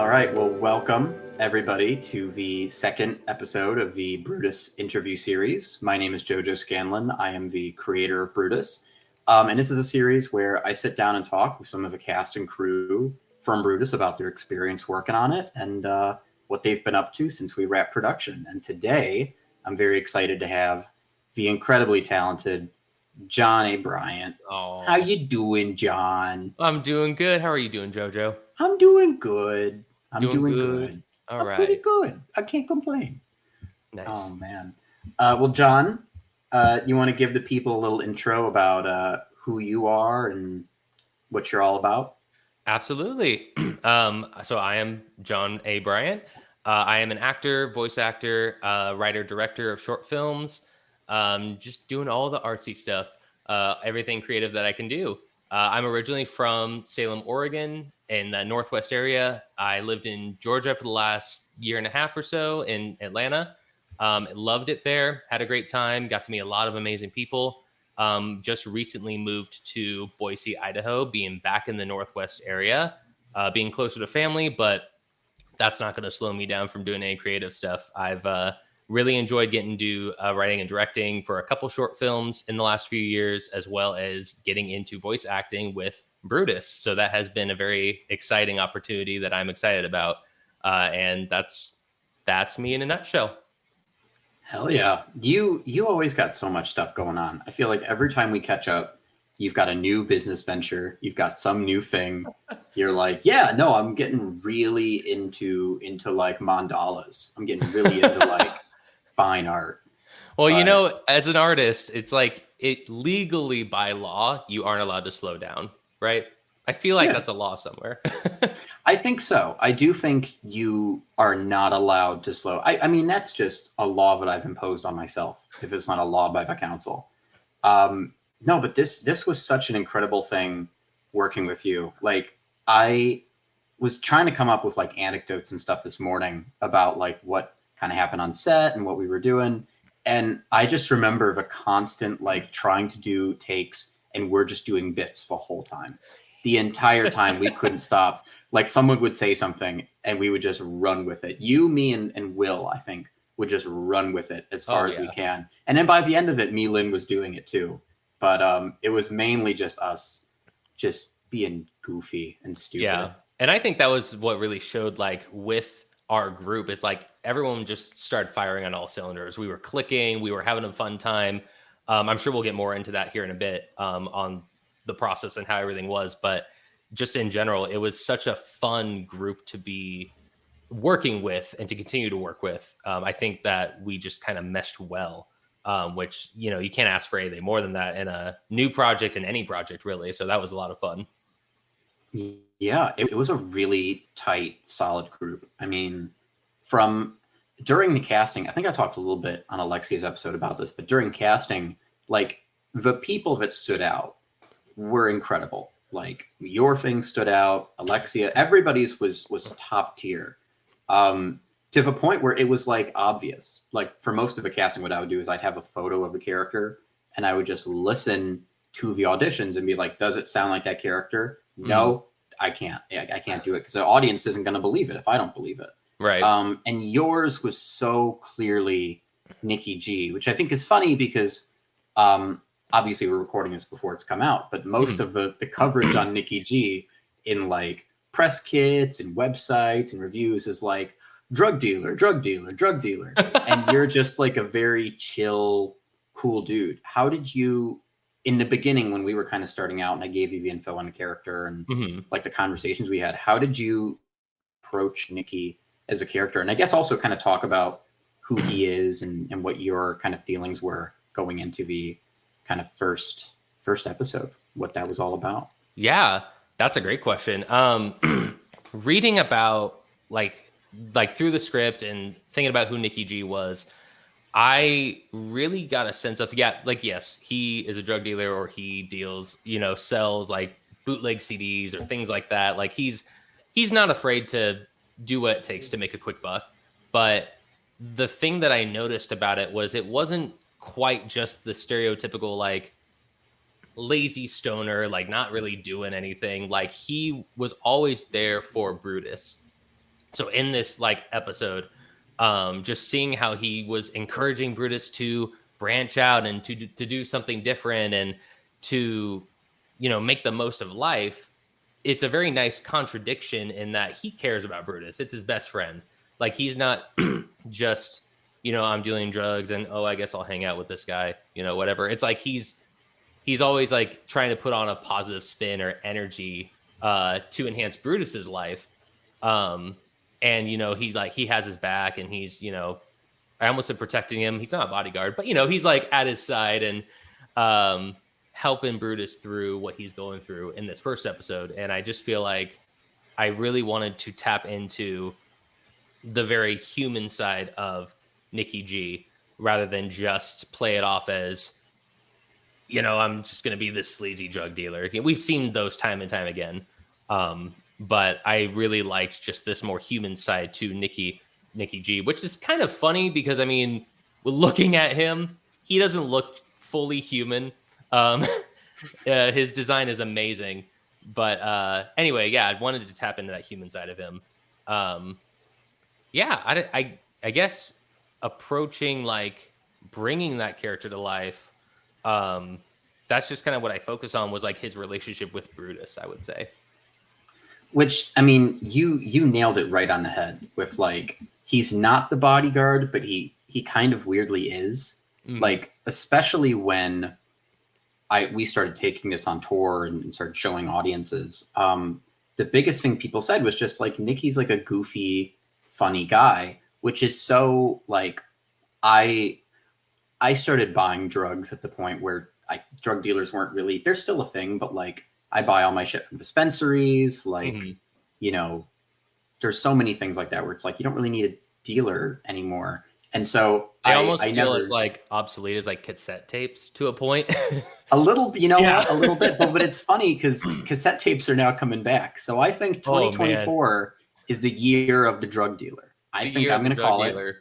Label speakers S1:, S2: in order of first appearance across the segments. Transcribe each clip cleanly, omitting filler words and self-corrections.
S1: All right, well, welcome everybody to the second episode of the Brutus Interview Series. My name is JoJo Scanlon. I am the creator of Brutus. And this is a series where I sit down and talk with some of the cast and crew from Brutus about their experience working on it and what they've been up to since we wrapped production. And today, I'm very excited to have the incredibly talented John A. Bryant.
S2: Oh,
S1: How you doing, John?
S2: I'm doing good. How are you doing, JoJo?
S1: I'm doing good. I'm
S2: Doing
S1: doing
S2: good.
S1: good.
S2: All
S1: I'm
S2: right.
S1: pretty good. I can't complain.
S2: Nice.
S1: Oh, man. Well, John, you want to give the people a little intro about who you are and what you're all about?
S2: Absolutely. So I am John A. Bryant. I am an actor, voice actor, writer, director of short films. Just doing all the artsy stuff, everything creative that I can do. I'm originally from Salem, Oregon, in the Northwest area. I lived in Georgia for the last year and a half or so in Atlanta. Loved it there. Had a great time. Got to meet a lot of amazing people. Just recently moved to Boise, Idaho, being back in the Northwest area, being closer to family, but that's not going to slow me down from doing any creative stuff. I've really enjoyed getting to writing and directing for a couple short films in the last few years, as well as getting into voice acting with Brutus. So that has been a very exciting opportunity that I'm excited about. And that's me in a nutshell.
S1: Hell yeah. You always got so much stuff going on. I feel like every time we catch up, you've got a new business venture. You've got some new thing. You're like, yeah, no, I'm getting really into like mandalas. I'm getting really into like fine art.
S2: Well, you know, as an artist, it's like it legally by law, you aren't allowed to slow down, right? I feel like that's a law somewhere.
S1: I think so. I do think you are not allowed to slow. I mean, that's just a law that I've imposed on myself if it's not a law by the council. No, but this was such an incredible thing working with you. Like, I was trying to come up with like anecdotes and stuff this morning about like what kind of happened on set and what we were doing. And I just remember the constant like trying to do takes and we're just doing bits the whole time. The entire time we couldn't stop. Like someone would say something and we would just run with it. You, me, and Will, I think, would just run with it as far as we can. And then by the end of it, me, Lynn was doing it too. But it was mainly just us just being goofy and stupid.
S2: Yeah. And I think that was what really showed like with our group is like everyone just started firing on all cylinders. We were clicking, we were having a fun time. I'm sure we'll get more into that here in a bit on the process and how everything was. But just in general, it was such a fun group to be working with and to continue to work with. I think that we just kind of meshed well, which, you know, you can't ask for anything more than that in a new project and any project really. So that was a lot of fun.
S1: Yeah, it was a really tight, solid group. I mean, from during the casting, I think I talked a little bit on Alexia's episode about this, but during casting, like the people that stood out were incredible. Like your thing stood out, Alexia, everybody's was top tier. To the point where it was like obvious. Like for most of the casting, what I would do is I'd have a photo of the character and I would just listen to the auditions and be like, does it sound like that character? No, I can't. I can't do it because the audience isn't going to believe it if I don't believe it.
S2: Right.
S1: And yours was so clearly Nicky G, which I think is funny because obviously we're recording this before it's come out, but most of the coverage on Nicky G in like press kits and websites and reviews is like drug dealer, drug dealer, drug dealer. And you're just like a very chill, cool dude. How did you, in the beginning when we were kind of starting out and I gave you the info on the character and like the conversations we had, how did you approach Nicky as a character? And I guess also kind of talk about who he is and what your kind of feelings were going into the kind of first episode, what that was all about.
S2: Yeah, that's a great question. Reading about like through the script and thinking about who Nicky G was, I really got a sense of, yes, he is a drug dealer or he deals, sells like bootleg CDs or things like that. Like he's not afraid to do what it takes to make a quick buck. But the thing that I noticed about it was it wasn't quite just the stereotypical like lazy stoner, like not really doing anything. Like he was always there for Brutus. So in this like episode, just seeing how he was encouraging Brutus to branch out and to do something different and to, you know, make the most of life. It's a very nice contradiction in that he cares about Brutus. It's his best friend. Like he's not just, you know, I'm dealing drugs and oh, I guess I'll hang out with this guy, you know, whatever. It's like he's always like trying to put on a positive spin or energy to enhance Brutus's life. And you know, he's like he has his back and he's, you know, I almost said protecting him. He's not a bodyguard, but you know, he's like at his side and helping Brutus through what he's going through in this first episode. And I just feel like I really wanted to tap into the very human side of Nicky G rather than just play it off as, you know, I'm just going to be this sleazy drug dealer. We've seen those time and time again. But I really liked just this more human side to Nicky G, which is kind of funny because, I mean, looking at him, he doesn't look fully human. His design is amazing. But anyway, yeah, I wanted to tap into that human side of him. Yeah, I guess approaching like bringing that character to life, that's just kind of what I focus on was like his relationship with Brutus, I would say.
S1: Which, I mean, you nailed it right on the head with like, he's not the bodyguard, but he kind of weirdly is. Mm. Like, especially when we started taking this on tour and started showing audiences. The biggest thing people said was just like, Nicky's like a goofy, funny guy, which is so like, I started buying drugs at the point where drug dealers weren't really, they're still a thing, but like, I buy all my shit from dispensaries. Like, you know, there's so many things like that where it's like, you don't really need a dealer anymore. And so
S2: I almost feel it's like obsolete as like cassette tapes to a point.
S1: A little, you know, a little bit, but it's funny because cassette tapes are now coming back. So I think 2024 is the year of the drug dealer. I think I'm going to call it.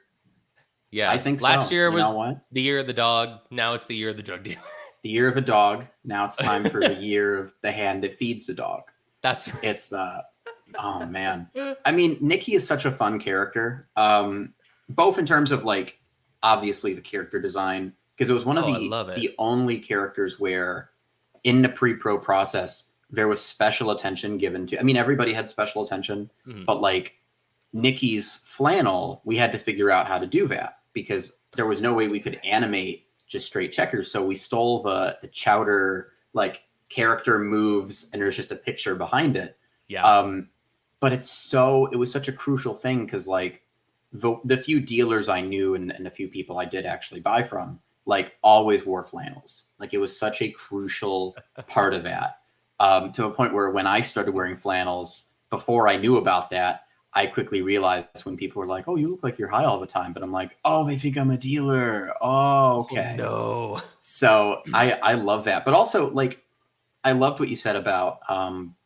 S2: Yeah.
S1: I think
S2: last year was
S1: what?
S2: The year of the dog. Now it's the year of the drug dealer.
S1: The year of a dog. Now it's time for the year of the hand that feeds the dog.
S2: That's right.
S1: It's oh man. I mean, Nicky is such a fun character. Both in terms of like obviously the character design, because it was one of the only characters where in the pre-pro process there was special attention given to. I mean, everybody had special attention, but like Nicky's flannel, we had to figure out how to do that because there was no way we could animate just straight checkers. So we stole the Chowder like character moves and there's just a picture behind it.
S2: Yeah.
S1: But it was such a crucial thing because like the few dealers I knew and the few people I did actually buy from, like always wore flannels. Like it was such a crucial part of that. To a point where when I started wearing flannels, before I knew about that, I quickly realized when people were like, "Oh, you look like you're high all the time," but I'm like, "Oh, they think I'm a dealer." Oh, okay.
S2: Oh, no.
S1: So I love that, but also like I loved what you said about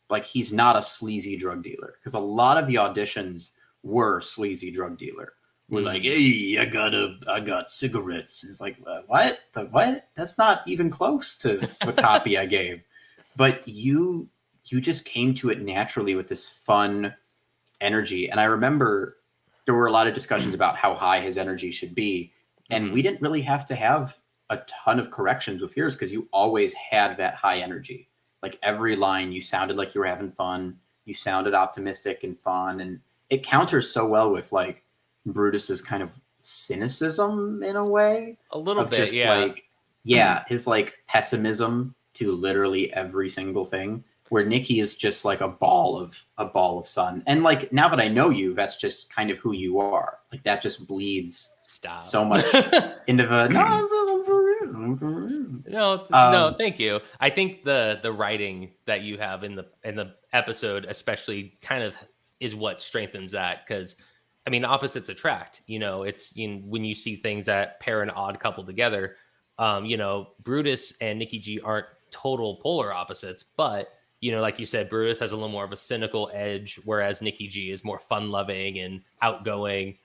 S1: like he's not a sleazy drug dealer because a lot of the auditions were sleazy drug dealer. We're like, "Hey, I got cigarettes." And it's like, what? What? That's not even close to the copy I gave. But you just came to it naturally with this fun energy. And I remember there were a lot of discussions about how high his energy should be. And we didn't really have to have a ton of corrections with yours because you always had that high energy. Like every line, you sounded like you were having fun. You sounded optimistic and fun. And it counters so well with like Brutus's kind of cynicism in a way.
S2: A little bit,
S1: just
S2: yeah.
S1: Like, his like pessimism to literally every single thing. Where Nicky is just like a ball of sun. And like now that I know you, that's just kind of who you are. Like that just bleeds so much into the
S2: no, thank you. I think the writing that you have in the episode especially kind of is what strengthens that because I mean opposites attract. You know, it's when you see things that pair an odd couple together. You know, Brutus and Nicky G aren't total polar opposites, but you know, like you said, Brutus has a little more of a cynical edge, whereas Nicky G is more fun-loving and outgoing.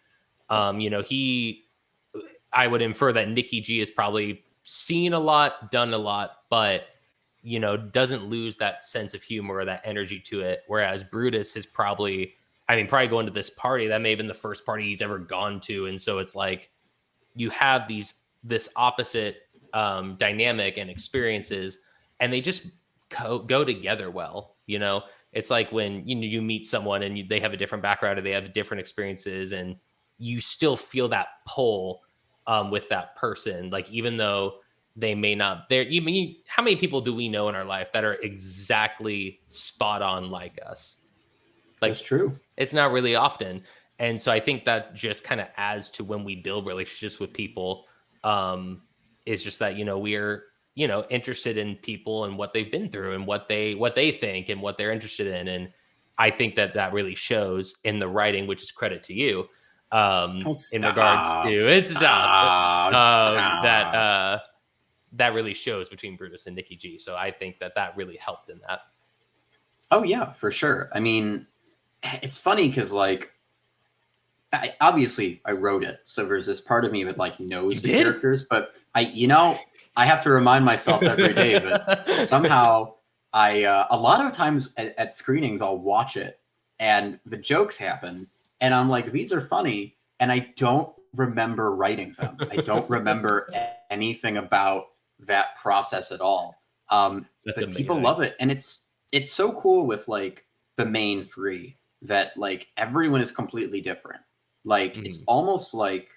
S2: You know, I would infer that Nicky G is probably seen a lot, done a lot, but, you know, doesn't lose that sense of humor or that energy to it. Whereas Brutus is probably I mean, probably going to this party, that may have been the first party he's ever gone to. And so it's like you have this opposite dynamic and experiences, and they just go together well. You know, it's like when you meet someone and they have a different background or they have different experiences, and you still feel that pull with that person. Like, even though they may not, how many people do we know in our life that are exactly spot on like us? Like,
S1: That's true.
S2: It's not really often. And so I think that just kind of adds to when we build relationships with people, is just that, we're, interested in people and what they've been through and what they think and what they're interested in. And I think that really shows in the writing, which is credit to you, in regards to it's that really shows between Brutus and Nicky G. So I think that really helped in that.
S1: Oh yeah, for sure. I mean, it's funny because like, obviously I wrote it, so there's this part of me that like knows the characters, but I have to remind myself every day. But somehow a lot of times at screenings I'll watch it and the jokes happen, and I'm like, these are funny, and I don't remember writing them. I don't remember anything about that process at all. But people love it, and it's so cool with like the main three that like everyone is completely different. Like it's almost like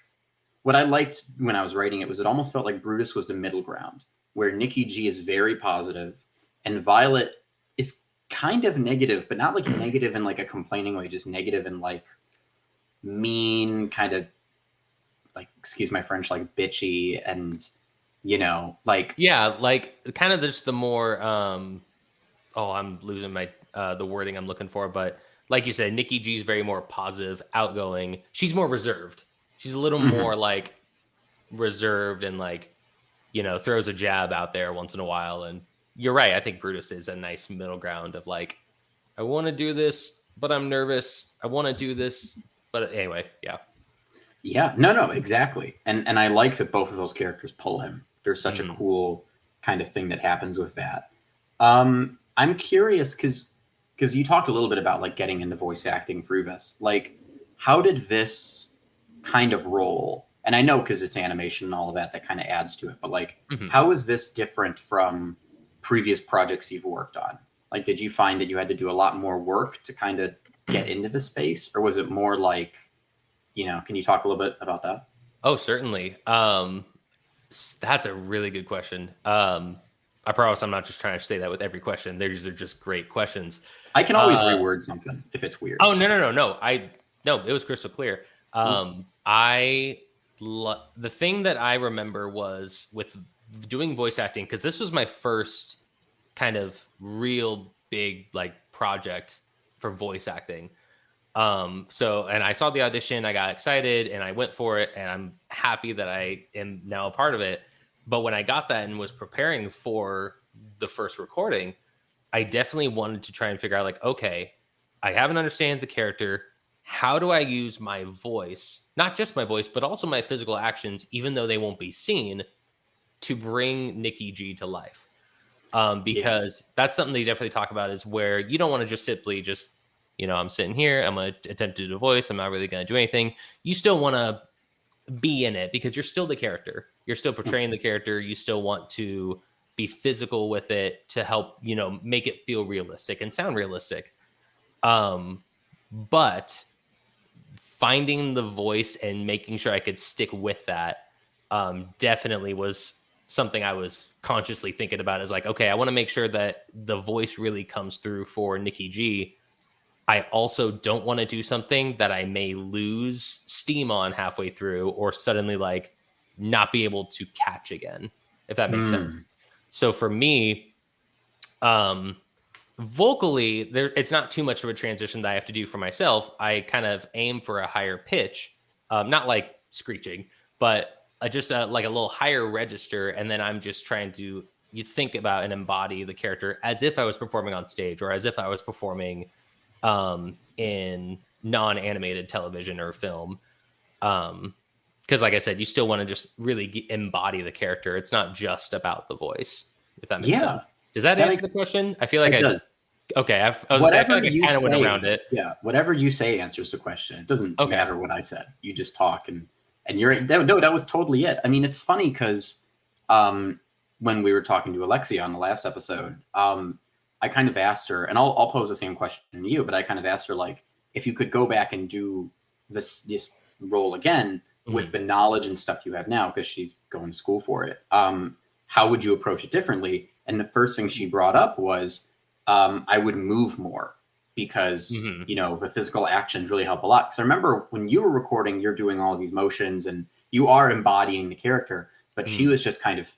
S1: what I liked when I was writing it almost felt like Brutus was the middle ground, where Nicky G is very positive and Violet is kind of negative, but not like negative in like a complaining way, just negative in like mean, kind of like, excuse my French, like bitchy and like,
S2: yeah, like kind of just the more I'm losing my the wording I'm looking for, but like you said, Nicky G is very more positive, outgoing. She's more reserved. She's a little more like reserved and like, throws a jab out there once in a while. And you're right. I think Brutus is a nice middle ground of like, I want to do this, but I'm nervous. I want to do this. But anyway, yeah.
S1: Yeah, no, exactly. And I like that both of those characters pull him. There's such a cool kind of thing that happens with that. I'm curious because you talked a little bit about like getting into voice acting through this. Like, how did this kind of role? And I know because it's animation and all of that kind of adds to it. But like, how is this different from previous projects you've worked on? Like, did you find that you had to do a lot more work to kind of get into the space, or was it more like, can you talk a little bit about that?
S2: Oh, certainly. That's a really good question. I promise I'm not just trying to say that with every question. These are just great questions.
S1: I can always reword something if it's weird.
S2: Oh, no. It was crystal clear. The thing that I remember was with doing voice acting, because this was my first kind of real big like project for voice acting. And I saw the audition, I got excited and I went for it, and I'm happy that I am now a part of it. But when I got that and was preparing for the first recording, I definitely wanted to try and figure out like, okay, I have an understanding of the character. How do I use my voice, not just my voice, but also my physical actions, even though they won't be seen, to bring Nicky G to life? Because that's something they definitely talk about, is where you don't want to just simply just, I'm sitting here, I'm going to attempt to do a voice, I'm not really going to do anything. You still want to be in it because you're still the character. You're still portraying the character. You still want to be physical with it to help, make it feel realistic and sound realistic. But finding the voice and making sure I could stick with that definitely was something I was consciously thinking about, is like, okay, I want to make sure that the voice really comes through for Nicky G. I also don't want to do something that I may lose steam on halfway through, or suddenly like not be able to catch again, if that makes sense. So for me, vocally, it's not too much of a transition that I have to do for myself. I kind of aim for a higher pitch, not like screeching, but just like a little higher register. And then I'm just trying to think about and embody the character as if I was performing on stage, or as if I was performing in non-animated television or film. Because like I said, you still want to just really embody the character. It's not just about the voice, if that makes sense. Does that answer the question? I feel like
S1: it does.
S2: Okay, I was gonna say, I feel
S1: Whatever
S2: like I
S1: you
S2: kind of went around
S1: say,
S2: it.
S1: yeah, whatever you say answers the question. It doesn't
S2: Okay.
S1: matter what I said. You just talk and you're no, that was totally it. I mean, it's funny because when we were talking to Alexia on the last episode, I kind of asked her, and I'll pose the same question to you, but I kind of asked her like if you could go back and do this role again with the knowledge and stuff you have now, because she's going to school for it. How would you approach it differently? And the first thing she brought up was I would move more because you know the physical actions really help a lot. Because I remember when you were recording, you're doing all of these motions and you are embodying the character, but she was just kind of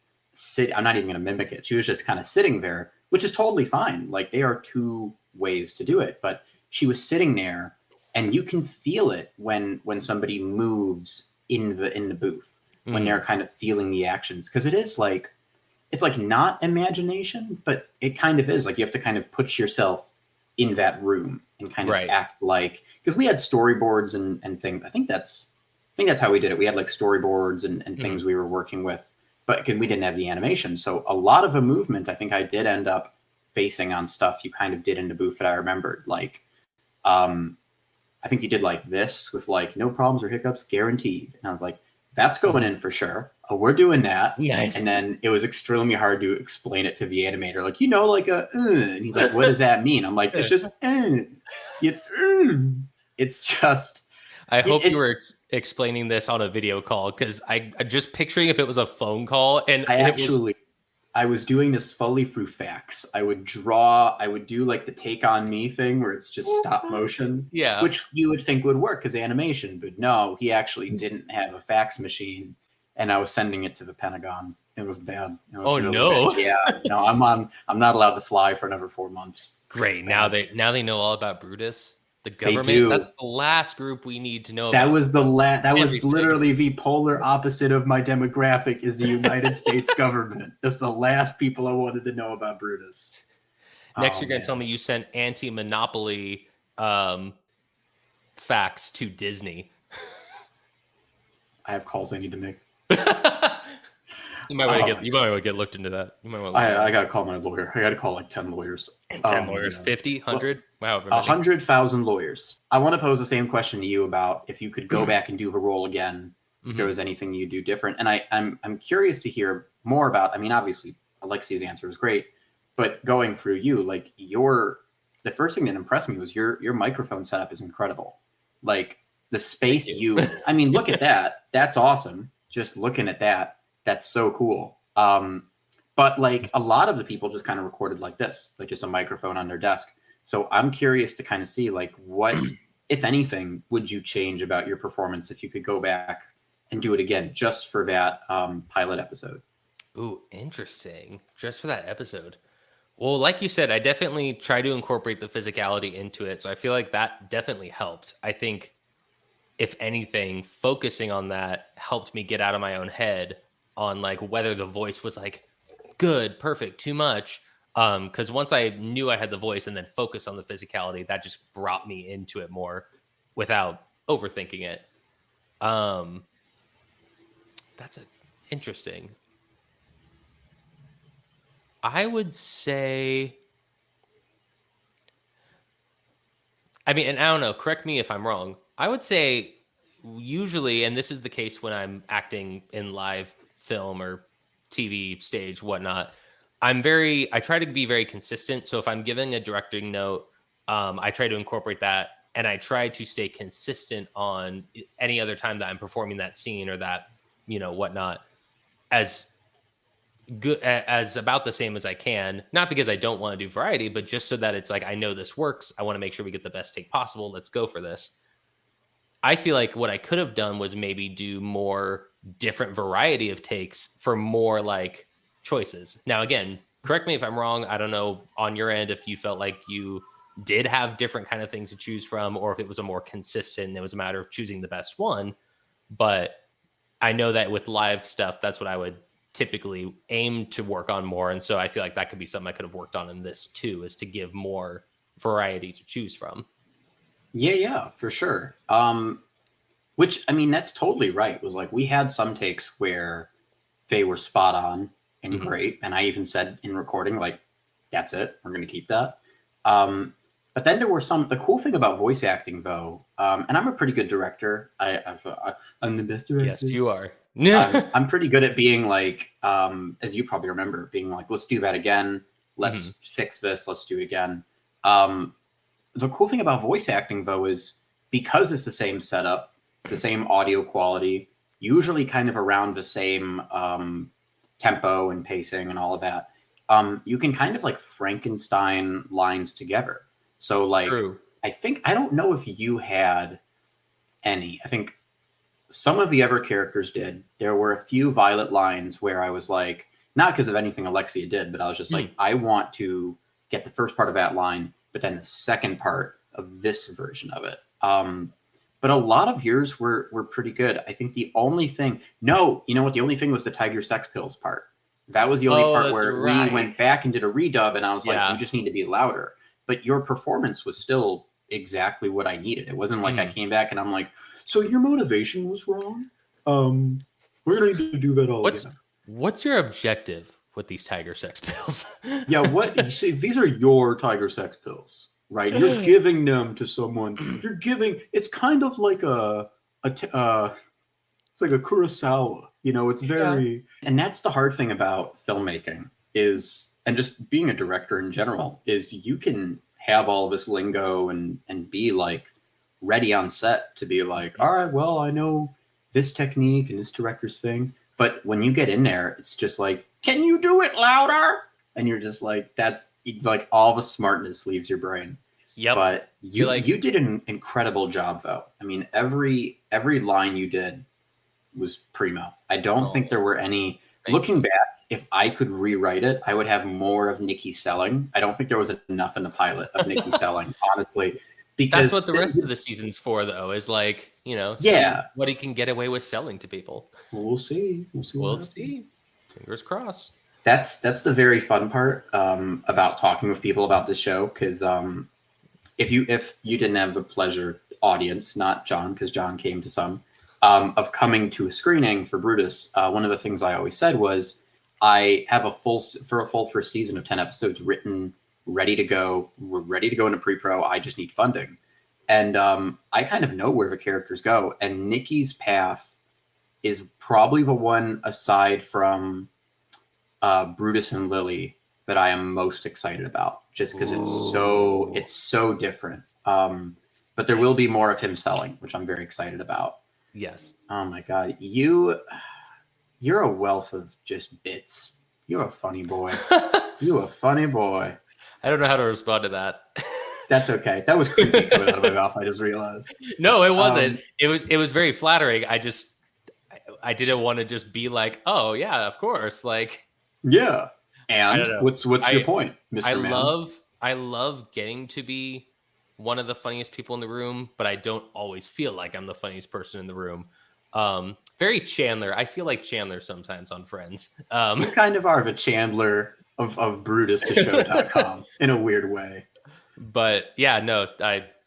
S1: I'm not even going to mimic it. She was just kind of sitting there, which is totally fine. Like they are two ways to do it, but she was sitting there, and you can feel it when somebody moves in the booth when they're kind of feeling the actions, because it's like not imagination, but it kind of is. Like you have to kind of put yourself in that room and kind of act like, because we had storyboards and things. I think that's how we did it. We had like storyboards and things we were working with, but we didn't have the animation. So a lot of the movement, I think I did end up basing on stuff you kind of did in the booth that I remembered. Like, I think you did like this with like no problems or hiccups guaranteed. And I was like, that's going in for sure. Oh, we're doing that.
S2: Nice.
S1: And then it was extremely hard to explain it to the animator. Like, like and he's like, what does that mean? I'm like, it's just, it's just.
S2: I hope you were explaining this on a video call, because I just picturing if it was a phone call and
S1: I was doing this fully through fax. I would do like the Take On Me thing where it's just stop motion, which you would think would work as animation, but no, he actually didn't have a fax machine, and I was sending it to the Pentagon. It was bad. It was really bad. Yeah, no, I'm not allowed to fly for another 4 months.
S2: Great. Now they know all about Brutus. The government, that's the last group we need to know about.
S1: That was was literally the polar opposite of my demographic is the United States government. That's the last people I wanted to know about Brutus.
S2: Next, you're going to tell me you sent anti-monopoly facts to Disney.
S1: I have calls I need to make.
S2: You might want to get looked into that.
S1: I got to call my lawyer. I got to call like 10 lawyers.
S2: 10 lawyers, 50, 100? Wow.
S1: 100,000 lawyers. I want to pose the same question to you about if you could go back and do the role again, if there was anything you'd do different. And I'm curious to hear more about, I mean, obviously, Alexia's answer was great, but going through you, like the first thing that impressed me was your microphone setup is incredible. Like the space I mean, look at that. That's awesome. Just looking at that. That's so cool. But like a lot of the people just kind of recorded like this, like just a microphone on their desk. So I'm curious to kind of see like what, if anything, would you change about your performance if you could go back and do it again just for that pilot episode?
S2: Ooh, interesting. Just for that episode. Well, like you said, I definitely try to incorporate the physicality into it. So I feel like that definitely helped. I think, if anything, focusing on that helped me get out of my own head on like whether the voice was like good, perfect, too much. Because once I knew I had the voice and then focused on the physicality, that just brought me into it more without overthinking it. That's interesting. I would say, I mean, and I don't know, correct me if I'm wrong. I would say usually, and this is the case when I'm acting in live film or TV, stage, whatnot, I try to be very consistent. So if I'm giving a directing note, I try to incorporate that, and I try to stay consistent on any other time that I'm performing that scene or that, whatnot, as good as about the same as I can. Not because I don't want to do variety, but just so that it's like, I know this works. I want to make sure we get the best take possible. Let's go for this. I feel like what I could have done was maybe do more different variety of takes for more like choices. Now, again, correct me if I'm wrong. I don't know on your end if you felt like you did have different kind of things to choose from, or if it was a more consistent, it was a matter of choosing the best one. But I know that with live stuff, that's what I would typically aim to work on more. And so I feel like that could be something I could have worked on in this too, is to give more variety to choose from.
S1: Yeah, for sure. Which, I mean, that's totally right. It was like, we had some takes where they were spot on and great. And I even said in recording, like, that's it. We're going to keep that. But then there were the cool thing about voice acting though, and I'm a pretty good director. I'm the best director.
S2: Yes, you are.
S1: I'm pretty good at being like, as you probably remember, being like, let's do that again. Let's fix this. Let's do it again. The cool thing about voice acting though is because it's the same setup, it's the same audio quality, usually kind of around the same tempo and pacing and all of that. You can kind of like Frankenstein lines together. So like,
S2: True.
S1: I don't know if you had any. I think some of the other characters did. There were a few Violet lines where I was like, not because of anything Alexia did, but I was just like, I want to get the first part of that line, but then the second part of this version of it. But a lot of yours were pretty good. I think the only thing, no, you know what? The only thing was the Tiger Sex Pills part. That was the only part where we went back and did a redub, and I was like, you just need to be louder. But your performance was still exactly what I needed. It wasn't like I came back and I'm like, so your motivation was wrong. We're gonna need to do that all again.
S2: What's your objective with these Tiger Sex Pills?
S1: Yeah, what you see, these are your Tiger Sex Pills, right? You're giving them to someone. You're giving. It's kind of like it's like a Kurosawa. You know, it's very. And that's the hard thing about filmmaking and just being a director in general is you can have all this lingo and be like ready on set to be like, all right, well, I know this technique and this director's thing. But when you get in there, it's just like, can you do it louder? And you're just like, that's like all the smartness leaves your brain.
S2: Yep.
S1: But you did an incredible job though. I mean, every line you did was primo. I don't think there were any, looking back, if I could rewrite it, I would have more of Nicky selling. I don't think there was enough in the pilot of Nicky selling, honestly. Because
S2: that's what the rest of the season's for, though, is like, you know, what he can get away with selling to people.
S1: We'll see.
S2: We'll see. Fingers crossed.
S1: That's the very fun part about talking with people about this show. Because if you didn't have the pleasure, audience, not John, because John came to some, of coming to a screening for Brutus, one of the things I always said was, I have a full first season of 10 episodes written, ready to go. We're ready to go into pre-pro. I just need funding. And I kind of know where the characters go. And Nicky's path is probably the one, aside from Brutus and Lily, that I am most excited about, just because it's so different. But there will be more of him selling, which I'm very excited about.
S2: Yes.
S1: Oh my God. You're a wealth of just bits. You're a funny boy. You're a funny boy.
S2: I don't know how to respond to that.
S1: That's okay. That was creepy coming out of my mouth. I just realized.
S2: No, it wasn't. It was very flattering. I didn't want to just be like, oh yeah, of course. Like,
S1: yeah. And what's your point, Mr. Man?
S2: I love getting to be one of the funniest people in the room, but I don't always feel like I'm the funniest person in the room. Very Chandler. I feel like Chandler sometimes on Friends.
S1: You kind of are the Chandler of Brutus to show.com in a weird way.
S2: But yeah, no,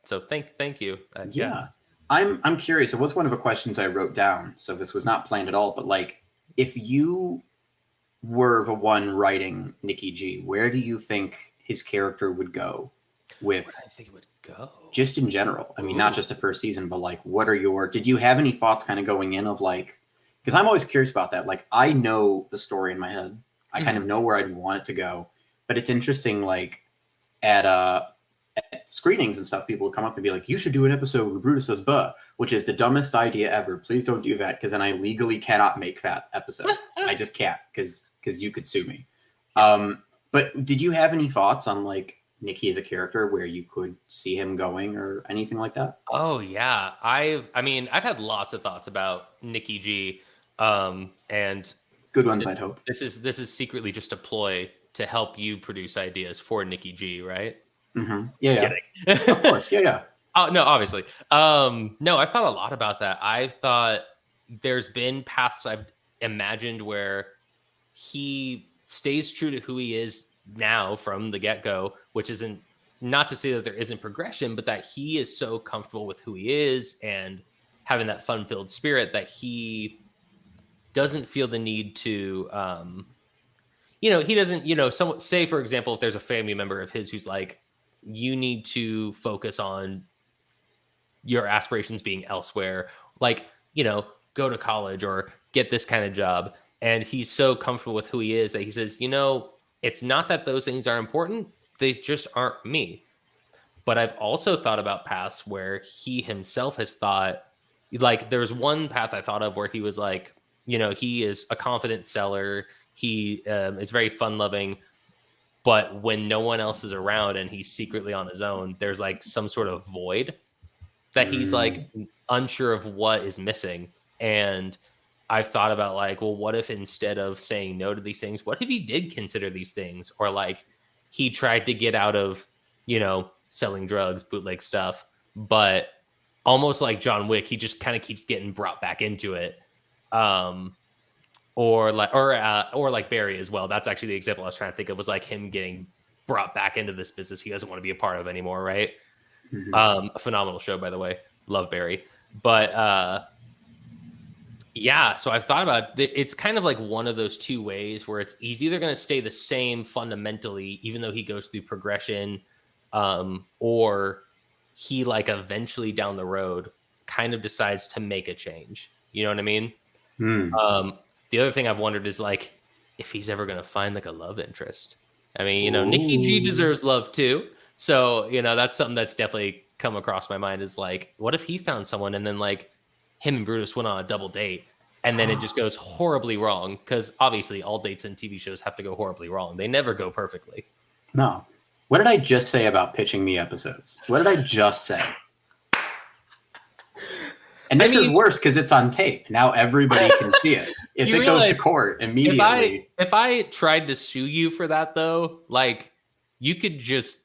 S2: so thank you.
S1: Yeah. I'm curious. It was one of the questions I wrote down. So this was not planned at all, but like, if you were the one writing Nicky G, where do you think his character would go with,
S2: I think it would go
S1: just in general? I mean, not just the first season, but like, did you have any thoughts kind of going in of like, because I'm always curious about that. Like, I know the story in my head. I kind of know where I'd want it to go, but it's interesting. Like at screenings and stuff, people would come up and be like, you should do an episode where Brutus says "buh," which is the dumbest idea ever. Please don't do that, because then I legally cannot make that episode. I just can't, because you could sue me. But did you have any thoughts on like Nicky as a character, where you could see him going or anything like that?
S2: Oh yeah. I've had lots of thoughts about Nicky G. And
S1: good ones, I'd hope.
S2: This is secretly just a ploy to help you produce ideas for Nicky G, right?
S1: Mm-hmm. Yeah. Of course. Yeah.
S2: Oh no, obviously. No, I've thought a lot about that. I've thought there's been paths I've imagined where he stays true to who he is now from the get-go, which isn't, not to say that there isn't progression, but that he is so comfortable with who he is and having that fun-filled spirit that he doesn't feel the need to, he doesn't, say, for example, if there's a family member of his who's like, you need to focus on your aspirations being elsewhere, like, you know, go to college or get this kind of job. And he's so comfortable with who he is that he says, you know, it's not that those things are important, they just aren't me. But I've also thought about paths where he himself has thought, like, there's one path I thought of where he was like, you know, he is a confident seller. He is very fun loving. But when no one else is around and he's secretly on his own, there's like some sort of void that he's like unsure of what is missing. And I've thought about like, well, what if instead of saying no to these things, what if he did consider these things? Or like he tried to get out of, you know, selling drugs, bootleg stuff, but almost like John Wick, he just kind of keeps getting brought back into it. Or like Barry as well. That's actually the example I was trying to think of, was like him getting brought back into this business he doesn't want to be a part of anymore, right? A phenomenal show, by the way. Love Barry. But yeah, so I've thought about it. It's kind of like one of those two ways where he's either going to stay the same fundamentally, even though he goes through progression, or he like eventually down the road kind of decides to make a change. You know what I mean? The other thing I've wondered is like if he's ever going to find like a love interest. I mean, you know, Nicky G deserves love too. So, you know, that's something that's definitely come across my mind, is like, what if he found someone and then like him and Brutus went on a double date and then it just goes horribly wrong? Because obviously all dates in TV shows have to go horribly wrong. They never go perfectly.
S1: No. What did I just say about pitching me episodes? What did I just say? And this is worse because it's on tape. Now everybody can see it. If it goes to court immediately.
S2: If I tried to sue you for that, though, like, you could just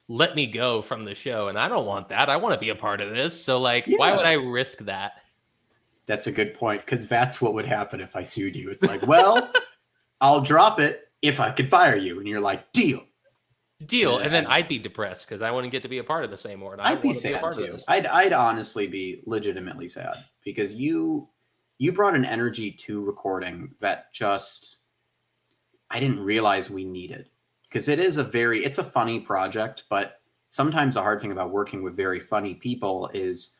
S2: let me go from the show. And I don't want that. I want to be a part of this. So, like, why would I risk that? That's
S1: a good point, because that's what would happen if I sued you. It's like, well, I'll drop it if I could fire you. And you're like, deal.
S2: And then I'd be depressed because I wouldn't get to be a part of this anymore. And
S1: I'd be sad too. I'd honestly be legitimately sad, because you brought an energy to recording that just I didn't realize we needed, because it's a funny project, but sometimes the hard thing about working with very funny people is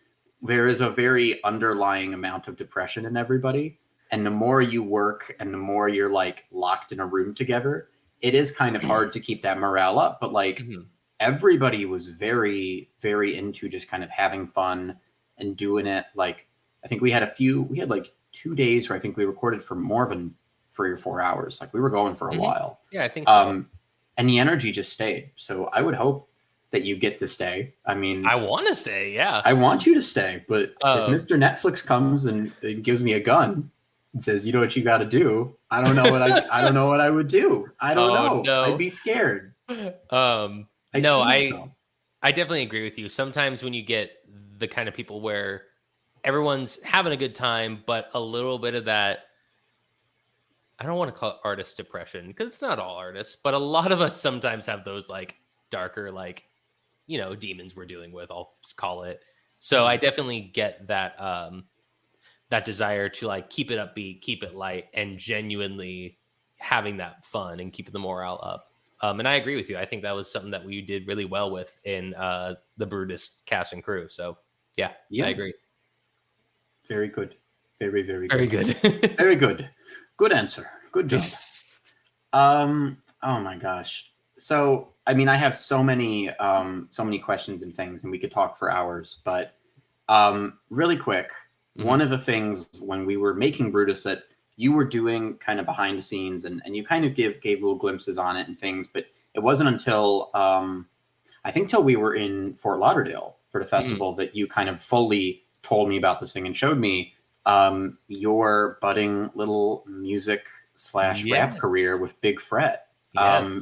S1: there is a very underlying amount of depression in everybody. And the more you work and the more you're like locked in a room together, it is kind of hard to keep that morale up. But like everybody was very, very into just kind of having fun and doing it. Like, I think we had like 2 days where I think we recorded for more than 3 or 4 hours. Like, we were going for a while.
S2: Yeah, I think so.
S1: And the energy just stayed. So I would hope that you get to stay. I mean,
S2: I want to stay. Yeah,
S1: I want you to stay. But if Mr. Netflix comes and gives me a gun and says, you know what you got to do, I don't know what I don't know what I would do. I don't know. No. I'd be scared.
S2: I definitely agree with you. Sometimes when you get the kind of people where everyone's having a good time, but a little bit of that, I don't want to call it artist depression, because it's not all artists, but a lot of us sometimes have those like darker, like, you know, demons we're dealing with, I'll call it. So I definitely get that, that desire to like keep it upbeat, keep it light, and genuinely having that fun and keeping the morale up. And I agree with you. I think that was something that we did really well with in the Brutus cast and crew. So yeah, I agree.
S1: Very good. Very, very good.
S2: Very good.
S1: Very good. Good answer. Good job. Oh my gosh. So, I mean, I have so many questions and things, and we could talk for hours, but really quick, one of the things when we were making Brutus that you were doing kind of behind the scenes, and you kind of gave little glimpses on it and things, but it wasn't until I think till we were in Fort Lauderdale for the festival that you kind of fully told me about this thing and showed me your budding little music / rap career with Big Fret.
S2: Yes.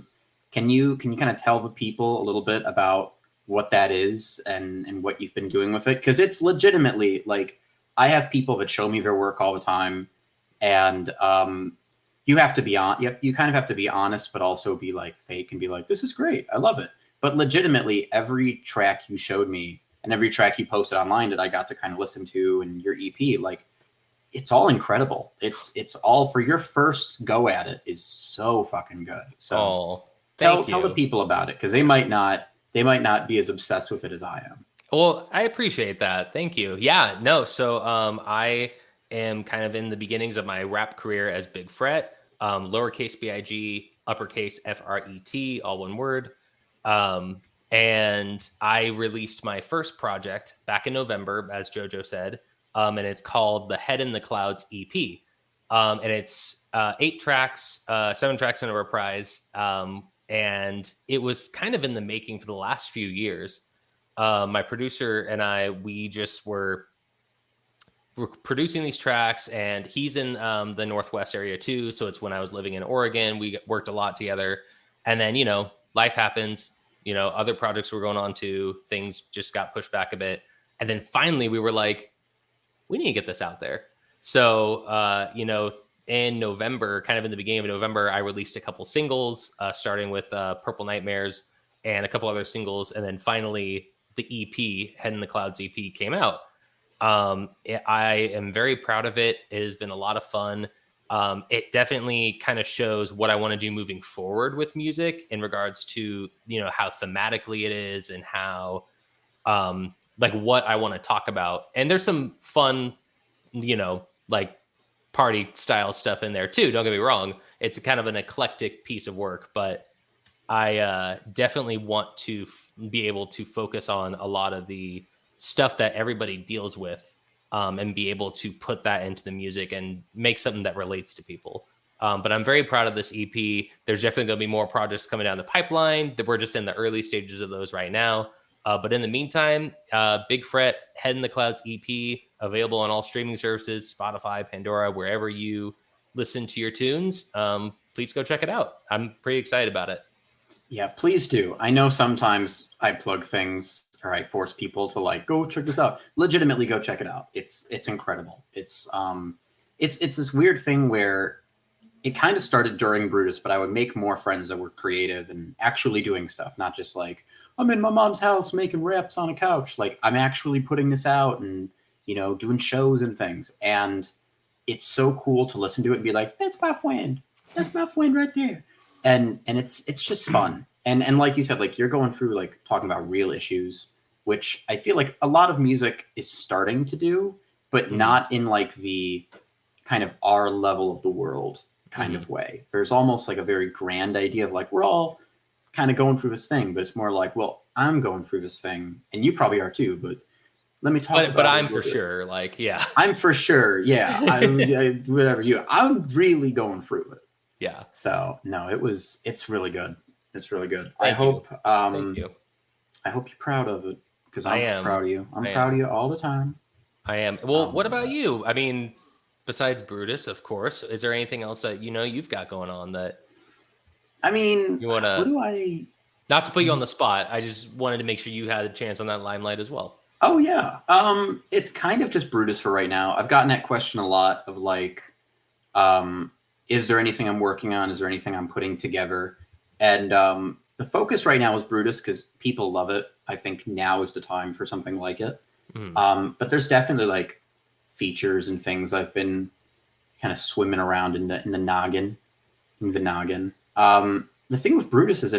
S1: Can you kind of tell the people a little bit about what that is and what you've been doing with it? Because it's legitimately like, I have people that show me their work all the time, and you have to be you kind of have to be honest, but also be like fake and be like, this is great, I love it. But legitimately, every track you showed me and every track you posted online that I got to kind of listen to, and your EP, like, it's all incredible. It's all, for your first go at it, is so fucking good. So tell the people about it, because they might not they might not be as obsessed with it as I am.
S2: Well, I appreciate that. Thank you. Yeah, no. So I am kind of in the beginnings of my rap career as Big Fret, lowercase BIG, uppercase FRET, all one word. And I released my first project back in November, as JoJo said, and it's called the Head in the Clouds EP. And it's 8 tracks, 7 tracks in a reprise. And it was kind of in the making for the last few years. My producer and I, we just were producing these tracks, and he's in the Northwest area too. So it's when I was living in Oregon, we worked a lot together. And then, life happens, other projects were going on too. Things just got pushed back a bit. And then finally we were like, we need to get this out there. So, in November, kind of in the beginning of November, I released a couple singles, starting with Purple Nightmares and a couple other singles. And then finally the EP, Head in the Clouds EP, came out. I am very proud of it. It has been a lot of fun. It definitely kind of shows what I want to do moving forward with music in regards to, how thematically it is and how, like what I want to talk about. And there's some fun, like party style stuff in there too. Don't get me wrong. It's kind of an eclectic piece of work, but I definitely want to be able to focus on a lot of the stuff that everybody deals with, and be able to put that into the music and make something that relates to people. But I'm very proud of this EP. There's definitely going to be more projects coming down the pipeline. That we're just in the early stages of those right now. But in the meantime, Big Fret, Head in the Clouds EP, available on all streaming services, Spotify, Pandora, wherever you listen to your tunes. Please go check it out. I'm pretty excited about it.
S1: Yeah, please do. I know sometimes I plug things or I force people to like, go check this out. Legitimately go check it out. It's incredible. It's this weird thing where it kind of started during Brutus, but I would make more friends that were creative and actually doing stuff, not just like, I'm in my mom's house making raps on a couch. Like, I'm actually putting this out and, doing shows and things. And it's so cool to listen to it and be like, that's my friend. That's my friend right there. And it's just fun. And like you said, like you're going through like talking about real issues, which I feel like a lot of music is starting to do, but not in like the kind of our level of the world kind of way. There's almost like a very grand idea of like, we're all kind of going through this thing, but it's more like, well, I'm going through this thing and you probably are too, but let me talk about
S2: but I'm for sure. Like, yeah,
S1: I'm for sure. Yeah. Whatever I'm really going through it.
S2: Yeah.
S1: So no, it's really good. It's really good.
S2: Thank you.
S1: Thank you. I hope you're proud of it because I'm proud of you. I'm proud of you all the time.
S2: I am. Well, what about you? I mean, besides Brutus, of course, is there anything else that you've got going on that?
S1: I mean,
S2: you want to?
S1: What do I?
S2: Not to put you on the spot, I just wanted to make sure you had a chance on that limelight as well.
S1: Oh yeah. It's kind of just Brutus for right now. I've gotten that question a lot of like, is there anything I'm working on? Is there anything I'm putting together? And the focus right now is Brutus because people love it. I think now is the time for something like it. But there's definitely like features and things I've been kind of swimming around in the noggin. The thing with Brutus is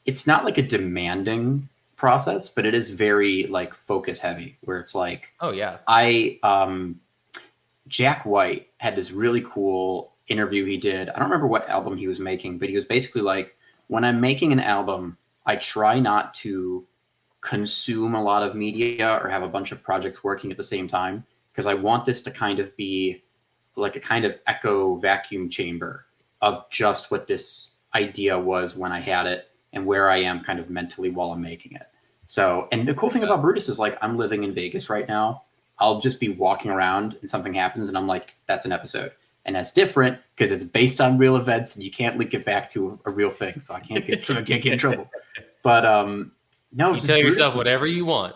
S1: it's not like a demanding process, but it is very like focus heavy where it's like,
S2: oh yeah,
S1: Jack White had this really cool interview he did. I don't remember what album he was making, but he was basically like, when I'm making an album, I try not to consume a lot of media or have a bunch of projects working at the same time because I want this to kind of be like a kind of echo vacuum chamber of just what this idea was when I had it and where I am kind of mentally while I'm making it. So, and the cool thing about Brutus is like, I'm living in Vegas right now. I'll just be walking around and something happens and I'm like, that's an episode. And that's different because it's based on real events and you can't link it back to a real thing. So I can't get in trouble. But no,
S2: you tell yourself whatever you want.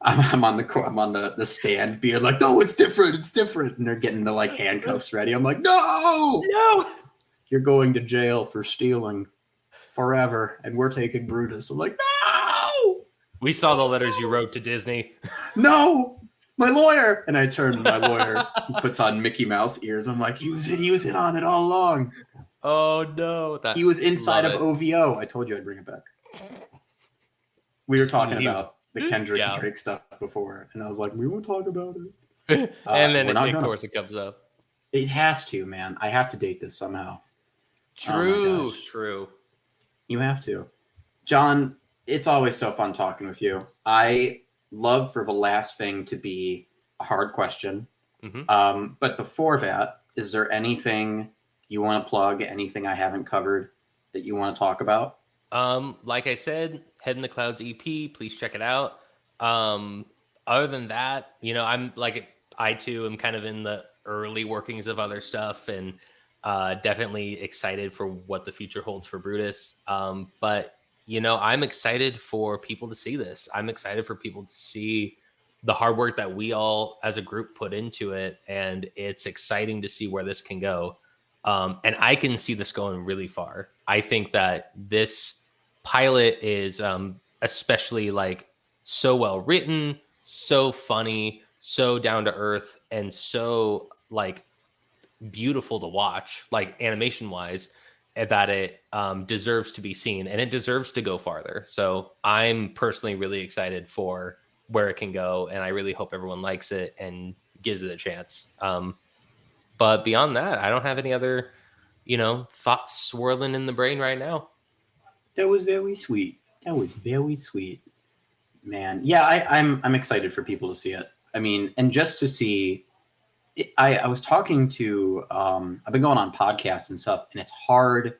S1: I'm on the stand being like, no, it's different. It's different. And they're getting the like handcuffs ready. I'm like, no, you're going to jail for stealing forever. And we're taking Brutus. I'm like, no.
S2: We saw the letters you wrote to Disney.
S1: No. My lawyer. And I turn to my lawyer. He puts on Mickey Mouse ears. I'm like, he was in on it all along.
S2: Oh, no.
S1: He was inside of OVO. I told you I'd bring it back. We were talking about the Kendrick
S2: Yeah.
S1: and Drake stuff before, and I was like, we won't talk about it.
S2: And then,
S1: we're not
S2: of
S1: gonna.
S2: course, it comes up.
S1: It has to, man. I have to date this somehow. Oh my
S2: True,
S1: gosh.
S2: true.
S1: You have to. John, it's always so fun talking with you. I love for the last thing to be a hard question. But before that, is there anything you want to plug, anything I haven't covered that you want to talk about?
S2: Like I said, Head in the Clouds EP, please check it out. Other than that, I'm like, I too am kind of in the early workings of other stuff, and definitely excited for what the future holds for Brutus. But I'm excited for people to see this. I'm excited for people to see the hard work that we all as a group put into it, and it's exciting to see where this can go. And I can see this going really far. I think that this pilot is especially like so well written, so funny, so down to earth, and so like beautiful to watch, like animation wise, that it deserves to be seen, and it deserves to go farther. So I'm personally really excited for where it can go, and I really hope everyone likes it and gives it a chance. But beyond that, I don't have any other thoughts swirling in the brain right now.
S1: That was very sweet. That was very sweet, man. Yeah, I'm excited for people to see it. I mean, and just to see. I was talking to. I've been going on podcasts and stuff, and it's hard.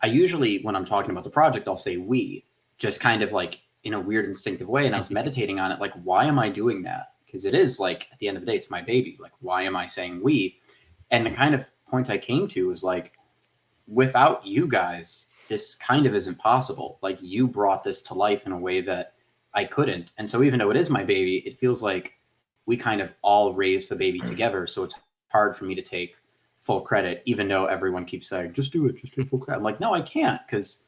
S1: I usually, when I'm talking about the project, I'll say we, just kind of like in a weird instinctive way. And I was meditating on it, like, why am I doing that? Because it is like at the end of the day, it's my baby. Like, why am I saying we? And the kind of point I came to was like, without you guys, this kind of isn't possible. Like, you brought this to life in a way that I couldn't. And so even though it is my baby, it feels like we kind of all raised the baby together. So it's hard for me to take full credit, even though everyone keeps saying, just do it, just take full credit. I'm like, no, I can't, because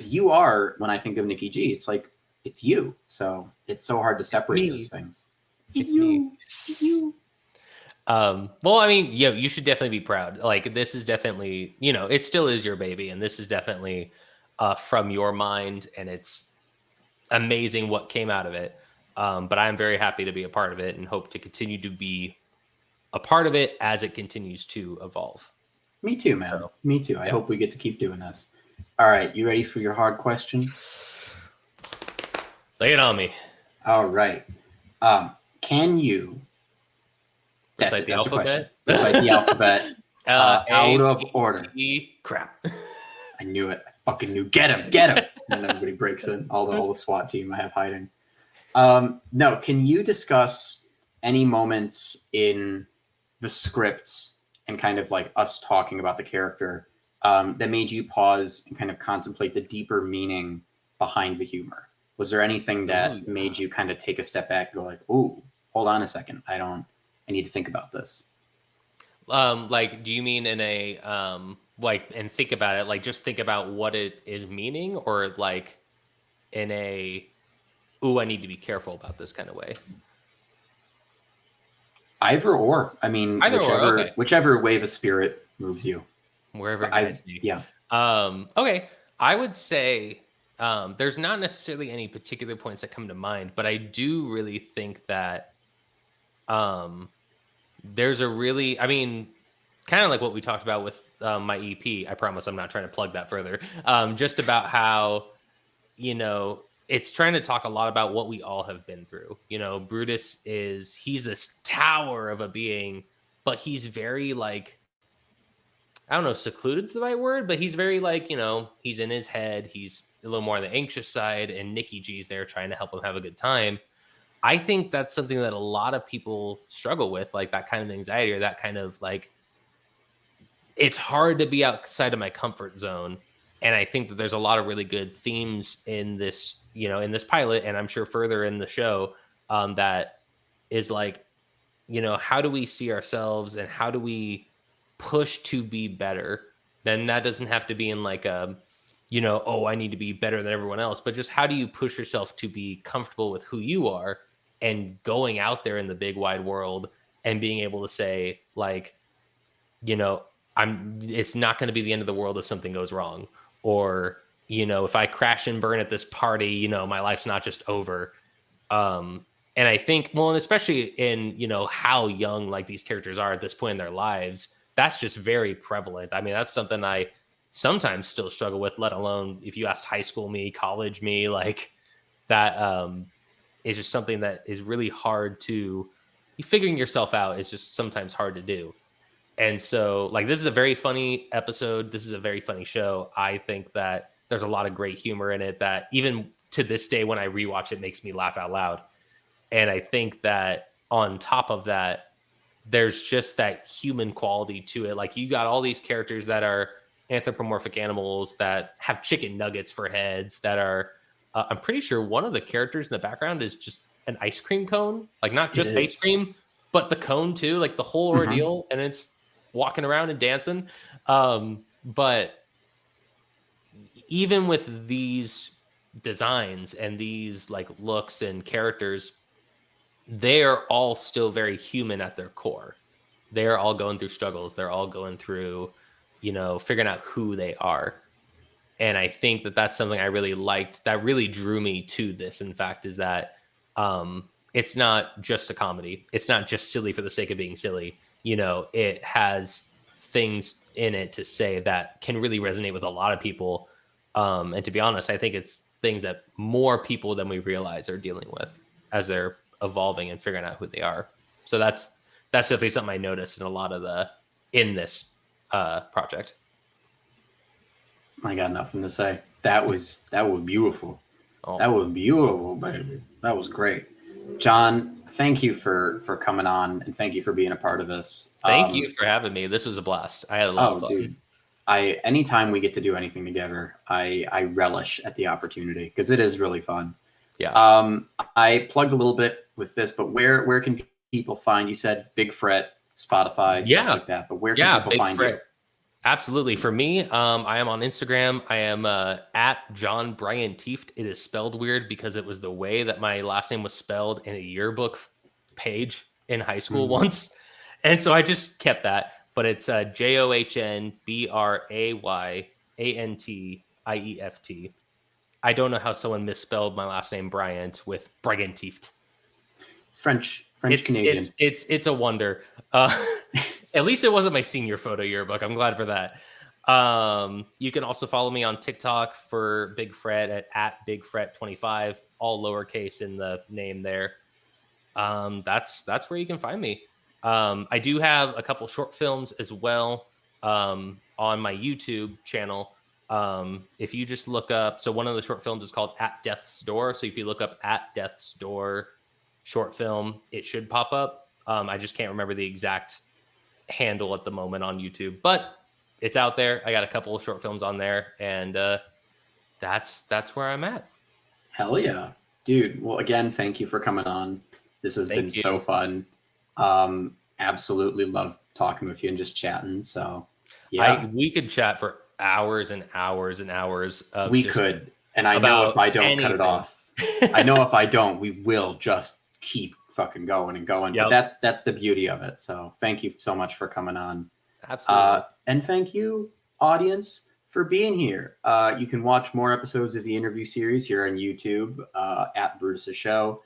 S1: you are, when I think of Nicky G, it's like, it's you. So it's so hard to separate those things.
S2: It's you. Well, I mean, you should definitely be proud. Like, this is definitely, it still is your baby, and this is definitely from your mind, and it's amazing what came out of it. But I'm very happy to be a part of it and hope to continue to be a part of it as it continues to evolve.
S1: Me too, man. So, me too. I hope we get to keep doing this. All right. You ready for your hard question?
S2: Lay it on me.
S1: All right. Can you
S2: recite the alphabet?
S1: Recite the alphabet out of order.
S2: Crap.
S1: I knew it. I fucking knew. Get him. Get him. And everybody breaks in. All the SWAT team I have hiding. No, can you discuss any moments in the scripts and kind of like us talking about the character that made you pause and kind of contemplate the deeper meaning behind the humor? Was there anything that made you kind of take a step back and go like, "Ooh, hold on a second. I need to think about this."
S2: Like, do you mean in a and think about it, like just think about what it is meaning, or like in a I need to be careful about this kind of way?
S1: Either or. I mean, whichever wave of spirit moves you.
S2: Wherever it guides me.
S1: Yeah.
S2: Okay. I would say there's not necessarily any particular points that come to mind, but I do really think that there's a really, I mean, kind of like what we talked about with my EP. I promise I'm not trying to plug that further. Just about how, it's trying to talk a lot about what we all have been through. Brutus he's this tower of a being, but he's very like, I don't know if secluded's the right word, but he's very like, he's in his head. He's a little more on the anxious side, and Nicky G's there trying to help him have a good time. I think that's something that a lot of people struggle with, like that kind of anxiety or that kind of like, it's hard to be outside of my comfort zone. And I think that there's a lot of really good themes in this, in this pilot, and I'm sure further in the show, that is like, how do we see ourselves and how do we push to be better? Then that doesn't have to be in like a, I need to be better than everyone else, but just how do you push yourself to be comfortable with who you are and going out there in the big wide world and being able to say like, it's not going to be the end of the world if something goes wrong, or, if I crash and burn at this party, my life's not just over. And I think, well, and especially in, how young like these characters are at this point in their lives, that's just very prevalent. I mean, that's something I sometimes still struggle with, let alone if you ask high school me, college me, like that is just something that is really hard to, figuring yourself out is just sometimes hard to do. And so, like, this is a very funny episode. This is a very funny show. I think that there's a lot of great humor in it that even to this day, when I rewatch it, makes me laugh out loud. And I think that on top of that, there's just that human quality to it. Like, you got all these characters that are anthropomorphic animals that have chicken nuggets for heads that are, I'm pretty sure one of the characters in the background is just an ice cream cone, like not just ice cream, but the cone too, like the whole ordeal. And it's walking around and dancing. But even with these designs and these like looks and characters, they are all still very human at their core. They're all going through struggles. They're all going through, figuring out who they are. And I think that that's something I really liked, that really drew me to this, in fact, is that it's not just a comedy. It's not just silly for the sake of being silly. It has things in it to say that can really resonate with a lot of people. And to be honest, I think it's things that more people than we realize are dealing with as they're evolving and figuring out who they are. So that's definitely something I noticed in a lot of in this project.
S1: I got nothing to say. That was beautiful.
S2: Oh.
S1: That was beautiful, baby. That was great. John, thank you for coming on, and thank you for being a part of this.
S2: Thank you for having me. This was a blast. I had a lot of fun.
S1: Dude. Anytime we get to do anything together, I relish at the opportunity because it is really fun.
S2: Yeah.
S1: I plugged a little bit with this, but where can people find? You said Big Fret, Spotify, stuff like that. But where can people find you?
S2: Absolutely. For me, I am on Instagram. I am at John Bryant Tieft. It is spelled weird because it was the way that my last name was spelled in a yearbook page in high school once. And so I just kept that. But it's JohnBryantieft. I don't know how someone misspelled my last name Bryant with Bryant Tieft.
S1: It's French Canadian.
S2: It's a wonder. At least it wasn't my senior photo yearbook. I'm glad for that. You can also follow me on TikTok for Big Fret at BigFret25, all lowercase in the name there. That's where you can find me. I do have a couple short films as well on my YouTube channel. If you just look up, so one of the short films is called At Death's Door. So if you look up At Death's Door short film, it should pop up. I just can't remember the exact handle at the moment on YouTube, but it's out there. I got a couple of short films on there, and that's where I'm at.
S1: Hell yeah, dude. Well, again, thank you for coming on. This has been so fun. Absolutely love talking with you and just chatting. So yeah,
S2: we could chat for hours and hours and hours.
S1: We could, and I know if I don't cut it off, I know if I don't, we will just keep fucking going and going. Yep. But that's the beauty of it. So thank you so much for coming on.
S2: Absolutely.
S1: And thank you, audience, for being here. You can watch more episodes of the interview series here on YouTube at Brutus Show.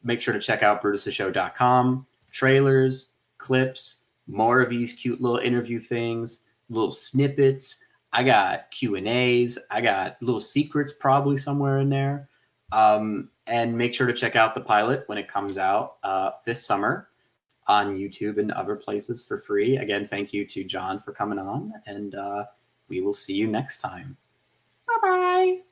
S1: Make sure to check out BrutusShow.com. Trailers, clips, more of these cute little interview things, little snippets. I got Q&As. I got little secrets probably somewhere in there. And make sure to check out the pilot when it comes out this summer on YouTube and other places for free. Again, thank you to John for coming on, and we will see you next time. Bye-bye.